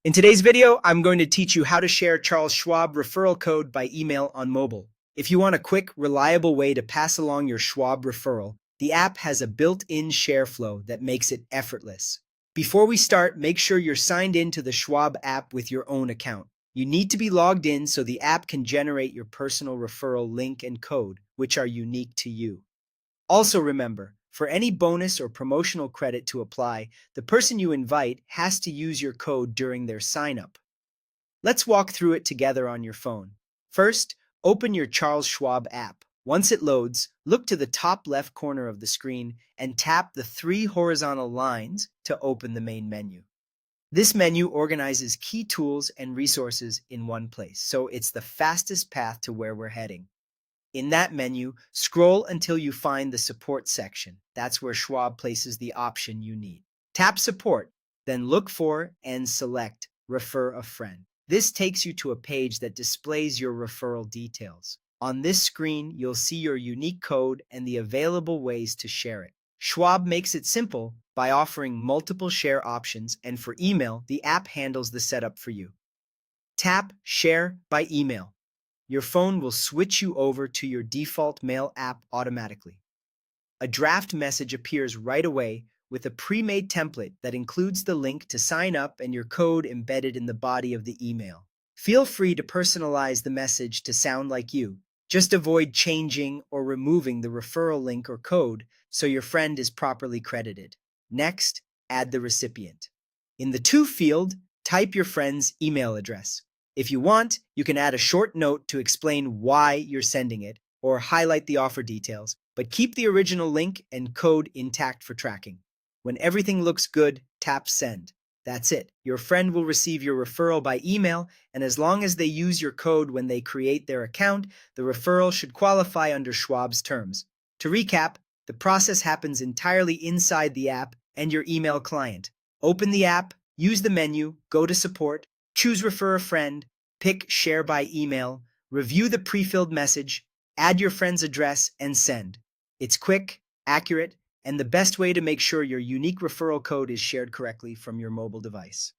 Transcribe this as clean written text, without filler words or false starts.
In today's video, I'm going to teach you how to share Charles Schwab referral code by email on mobile. If you want a quick, reliable way to pass along your Schwab referral, the app has a built-in share flow that makes it effortless. Before we start, make sure you're signed in to the Schwab app with your own account. You need to be logged in so the app can generate your personal referral link and code, which are unique to you. Also remember, for any bonus or promotional credit to apply, the person you invite has to use your code during their sign-up. Let's walk through it together on your phone. First, open your Charles Schwab app. Once it loads, look to the top left corner of the screen and tap the three horizontal lines to open the main menu. This menu organizes key tools and resources in one place, so it's the fastest path to where we're heading. In that menu, scroll until you find the support section. That's where Schwab places the option you need. Tap support, then look for and select refer a friend. This takes you to a page that displays your referral details. On this screen, you'll see your unique code and the available ways to share it. Schwab makes it simple by offering multiple share options, and for email, the app handles the setup for you. Tap Share by Email. Your phone will switch you over to your default mail app automatically. A draft message appears right away with a pre-made template that includes the link to sign up and your code embedded in the body of the email. Feel free to personalize the message to sound like you. Just avoid changing or removing the referral link or code so your friend is properly credited. Next, add the recipient. In the To field, type your friend's email address. If you want, you can add a short note to explain why you're sending it or highlight the offer details, but keep the original link and code intact for tracking. When everything looks good, tap Send. That's it. Your friend will receive your referral by email, and as long as they use your code when they create their account, the referral should qualify under Schwab's terms. To recap, the process happens entirely inside the app and your email client. Open the app, use the menu, go to Support, choose Refer a Friend, pick Share by Email, review the pre-filled message, add your friend's address, and send. It's quick, accurate, and the best way to make sure your unique referral code is shared correctly from your mobile device.